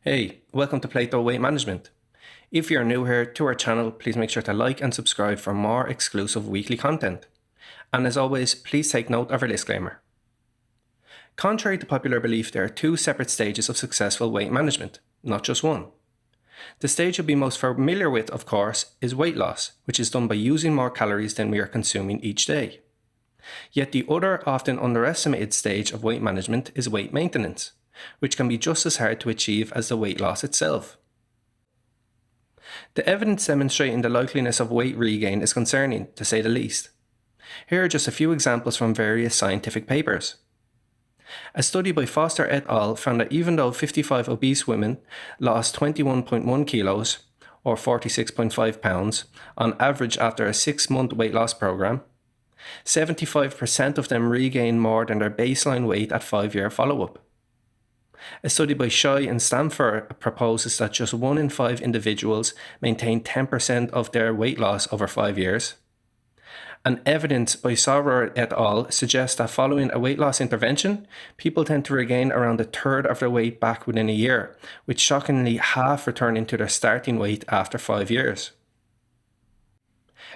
Hey, welcome to Plato Weight Management. If you're new here to our channel, please make sure to like and subscribe for more exclusive weekly content. And as always, please take note of our disclaimer. Contrary to popular belief, there are two separate stages of successful weight management, not just one. The stage you'll be most familiar with, of course, is weight loss, which is done by using more calories than we are consuming each day. Yet the other, often underestimated stage of weight management is weight maintenance, which can be just as hard to achieve as the weight loss itself. The evidence demonstrating the likeliness of weight regain is concerning, to say the least. Here are just a few examples from various scientific papers. A study by Foster et al. Found that even though 55 obese women lost 21.1 kilos, or 46.5 pounds, on average after a 6-month weight loss program, 75% of them regained more than their baseline weight at 5-year follow-up. A study by Shai and Stamfer proposes that just 1 in 5 individuals maintain 10% of their weight loss over 5 years. And evidence by Sauer et al. Suggests that following a weight loss intervention, people tend to regain around a third of their weight back within a year, with shockingly half returning to their starting weight after 5 years.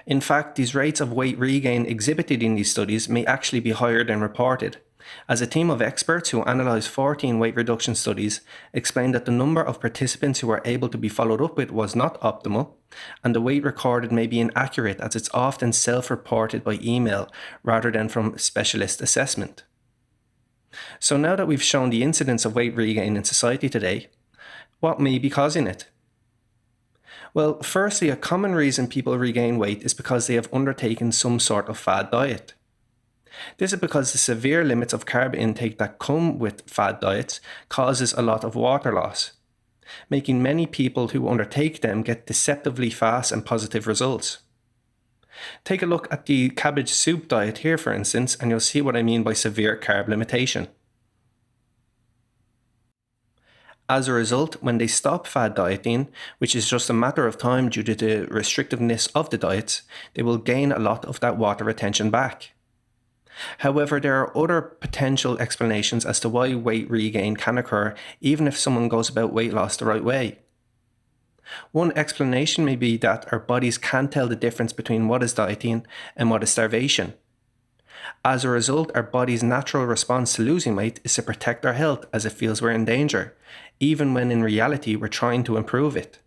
In fact, these rates of weight regain exhibited in these studies may actually be higher than reported, as a team of experts who analysed 14 weight reduction studies explained that the number of participants who were able to be followed up with was not optimal, and the weight recorded may be inaccurate as it's often self-reported by email rather than from specialist assessment. So now that we've shown the incidence of weight regain in society today, what may be causing it? Well, firstly, a common reason people regain weight is because they have undertaken some sort of fad diet. This is because the severe limits of carb intake that come with fad diets causes a lot of water loss, making many people who undertake them get deceptively fast and positive results. Take a look at the cabbage soup diet here, for instance, and you'll see what I mean by severe carb limitation. As a result, when they stop fad dieting, which is just a matter of time due to the restrictiveness of the diets, they will gain a lot of that water retention back. However, there are other potential explanations as to why weight regain can occur even if someone goes about weight loss the right way. One explanation may be that our bodies can't tell the difference between what is dieting and what is starvation. As a result, our body's natural response to losing weight is to protect our health as it feels we're in danger, even when in reality we're trying to improve it.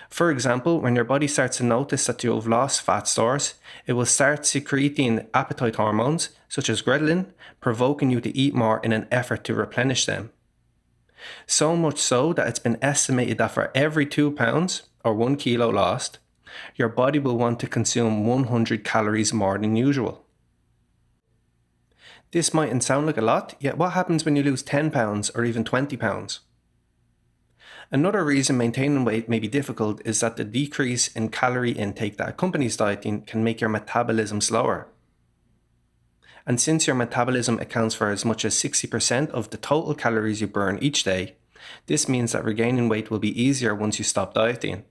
For example, when your body starts to notice that you have lost fat stores, it will start secreting appetite hormones, such as ghrelin, provoking you to eat more in an effort to replenish them. So much so that it's been estimated that for every 2 pounds, or 1 kilo lost, your body will want to consume 100 calories more than usual. This mightn't sound like a lot, yet what happens when you lose 10 pounds or even 20 pounds? Another reason maintaining weight may be difficult is that the decrease in calorie intake that accompanies dieting can make your metabolism slower. And since your metabolism accounts for as much as 60% of the total calories you burn each day, this means that regaining weight will be easier once you stop dieting.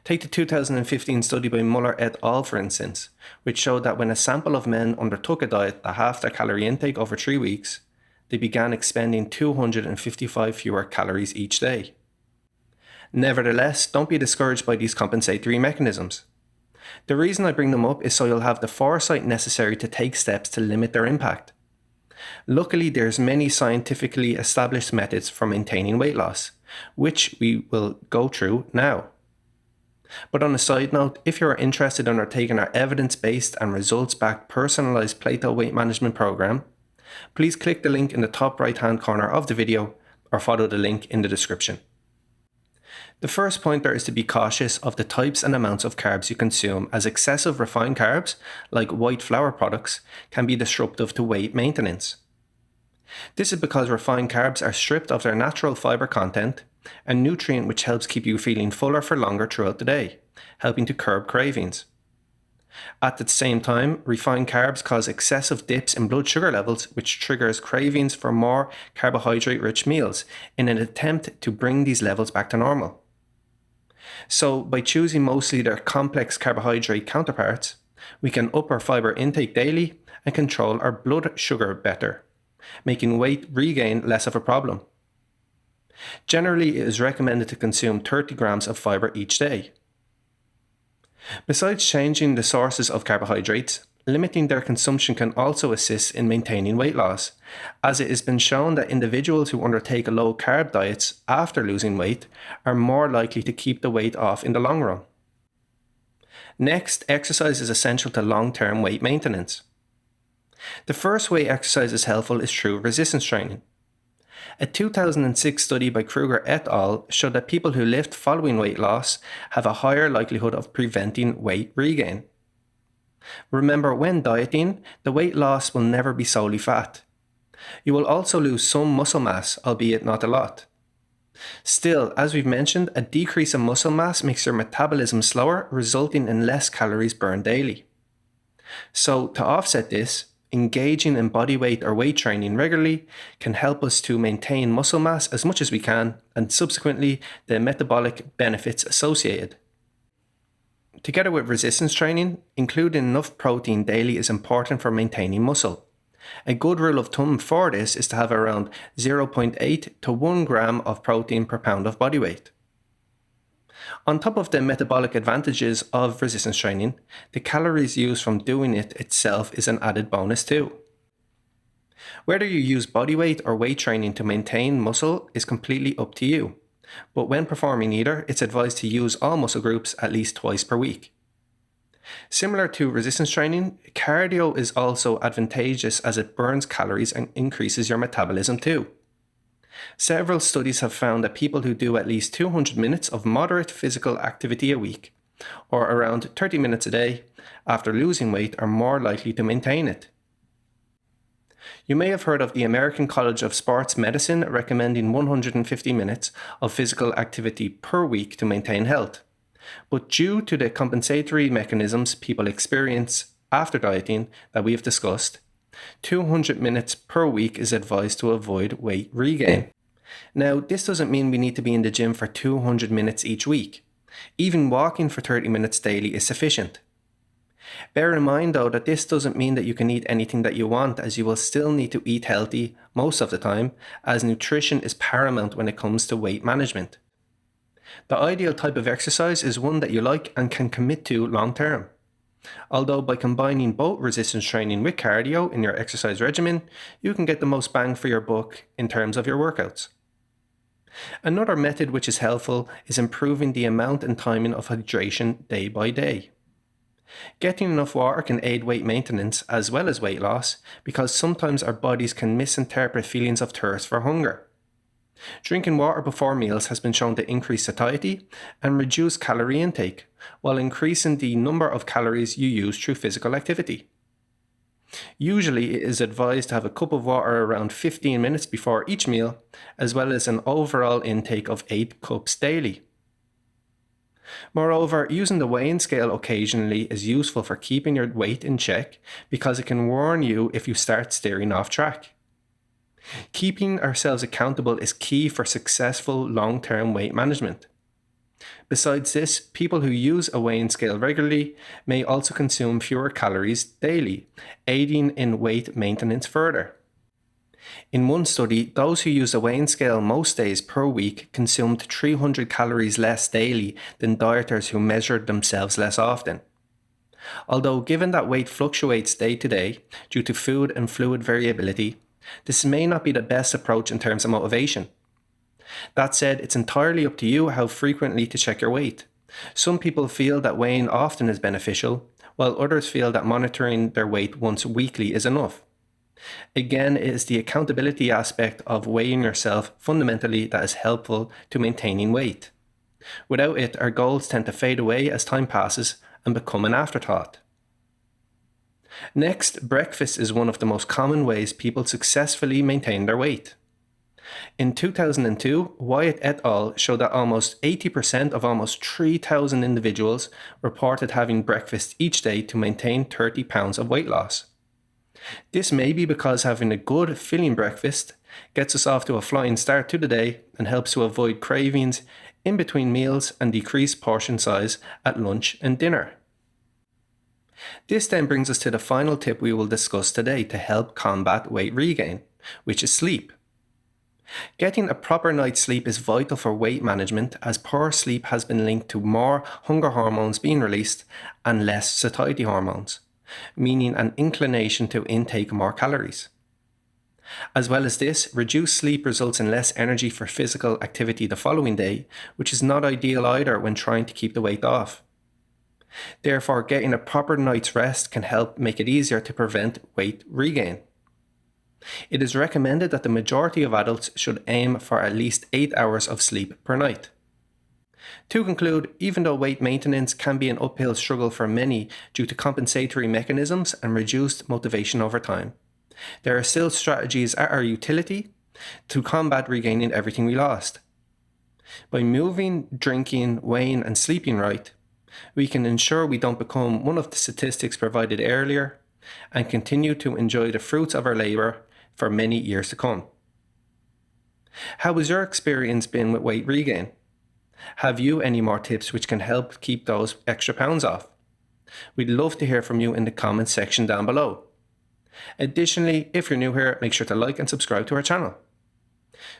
Take the 2015 study by Muller et al. For instance, which showed that when a sample of men undertook a diet that halved their calorie intake over 3 weeks, they began expending 255 fewer calories each day. Nevertheless, don't be discouraged by these compensatory mechanisms. The reason I bring them up is so you'll have the foresight necessary to take steps to limit their impact. Luckily, there's many scientifically established methods for maintaining weight loss, which we will go through now. But on a side note, if you are interested in undertaking our evidence-based and results-backed personalized Plato weight management program, please click the link in the top right-hand corner of the video or follow the link in the description. The first pointer is to be cautious of the types and amounts of carbs you consume, as excessive refined carbs, like white flour products, can be disruptive to weight maintenance. This is because refined carbs are stripped of their natural fiber content, a nutrient which helps keep you feeling fuller for longer throughout the day, helping to curb cravings. At the same time, refined carbs cause excessive dips in blood sugar levels, which triggers cravings for more carbohydrate-rich meals in an attempt to bring these levels back to normal. So, by choosing mostly their complex carbohydrate counterparts, we can up our fiber intake daily and control our blood sugar better, making weight regain less of a problem. Generally, it is recommended to consume 30 grams of fiber each day. Besides changing the sources of carbohydrates, limiting their consumption can also assist in maintaining weight loss, as it has been shown that individuals who undertake low-carb diets after losing weight are more likely to keep the weight off in the long run. Next, exercise is essential to long-term weight maintenance. The first way exercise is helpful is through resistance training. A 2006 study by Kruger et al. Showed that people who lift following weight loss have a higher likelihood of preventing weight regain. Remember, when dieting, the weight loss will never be solely fat. You will also lose some muscle mass, albeit not a lot. Still, as we've mentioned, a decrease in muscle mass makes your metabolism slower, resulting in less calories burned daily. So, to offset this, engaging in body weight or weight training regularly can help us to maintain muscle mass as much as we can, and subsequently the metabolic benefits associated. Together with resistance training, including enough protein daily is important for maintaining muscle. A good rule of thumb for this is to have around 0.8 to 1 gram of protein per pound of body weight. On top of the metabolic advantages of resistance training, the calories used from doing it itself is an added bonus too. Whether you use body weight or weight training to maintain muscle is completely up to you, but when performing either, it's advised to use all muscle groups at least twice per week. Similar to resistance training, cardio is also advantageous as it burns calories and increases your metabolism too. Several studies have found that people who do at least 200 minutes of moderate physical activity a week, or around 30 minutes a day, after losing weight are more likely to maintain it. You may have heard of the American College of Sports Medicine recommending 150 minutes of physical activity per week to maintain health. But due to the compensatory mechanisms people experience after dieting that we have discussed, 200 minutes per week is advised to avoid weight regain. Now, this doesn't mean we need to be in the gym for 200 minutes each week. Even walking for 30 minutes daily is sufficient. Bear in mind though that this doesn't mean that you can eat anything that you want, as you will still need to eat healthy most of the time, as nutrition is paramount when it comes to weight management. The ideal type of exercise is one that you like and can commit to long term. Although by combining both resistance training with cardio in your exercise regimen, you can get the most bang for your buck in terms of your workouts. Another method which is helpful is improving the amount and timing of hydration day by day. Getting enough water can aid weight maintenance as well as weight loss, because sometimes our bodies can misinterpret feelings of thirst for hunger. Drinking water before meals has been shown to increase satiety and reduce calorie intake, while increasing the number of calories you use through physical activity. Usually it is advised to have a cup of water around 15 minutes before each meal, as well as an overall intake of 8 cups daily. Moreover, using the weighing scale occasionally is useful for keeping your weight in check, because it can warn you if you start steering off track. Keeping ourselves accountable is key for successful long-term weight management. Besides this, people who use a weighing scale regularly may also consume fewer calories daily, aiding in weight maintenance further. In one study, those who used a weighing scale most days per week consumed 300 calories less daily than dieters who measured themselves less often. Although given that weight fluctuates day to day due to food and fluid variability, this may not be the best approach in terms of motivation. That said, it's entirely up to you how frequently to check your weight. Some people feel that weighing often is beneficial, while others feel that monitoring their weight once weekly is enough. Again, it is the accountability aspect of weighing yourself fundamentally that is helpful to maintaining weight. Without it, our goals tend to fade away as time passes and become an afterthought. Next, breakfast is one of the most common ways people successfully maintain their weight. In 2002, Wyatt et al. Showed that almost 80% of almost 3,000 individuals reported having breakfast each day to maintain 30 pounds of weight loss. This may be because having a good, filling breakfast gets us off to a flying start to the day and helps to avoid cravings in between meals and decrease portion size at lunch and dinner. This then brings us to the final tip we will discuss today to help combat weight regain, which is sleep. Getting a proper night's sleep is vital for weight management, as poor sleep has been linked to more hunger hormones being released and less satiety hormones, meaning an inclination to intake more calories. As well as this, reduced sleep results in less energy for physical activity the following day, which is not ideal either when trying to keep the weight off. Therefore, getting a proper night's rest can help make it easier to prevent weight regain. It is recommended that the majority of adults should aim for at least 8 hours of sleep per night. To conclude, even though weight maintenance can be an uphill struggle for many due to compensatory mechanisms and reduced motivation over time, there are still strategies at our utility to combat regaining everything we lost. By moving, drinking, weighing, and sleeping right, we can ensure we don't become one of the statistics provided earlier and continue to enjoy the fruits of our labour for many years to come. How has your experience been with weight regain? Have you any more tips which can help keep those extra pounds off? We'd love to hear from you in the comments section down below. Additionally, if you're new here, make sure to like and subscribe to our channel.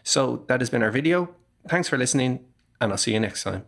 So that has been our video. Thanks for listening, and I'll see you next time.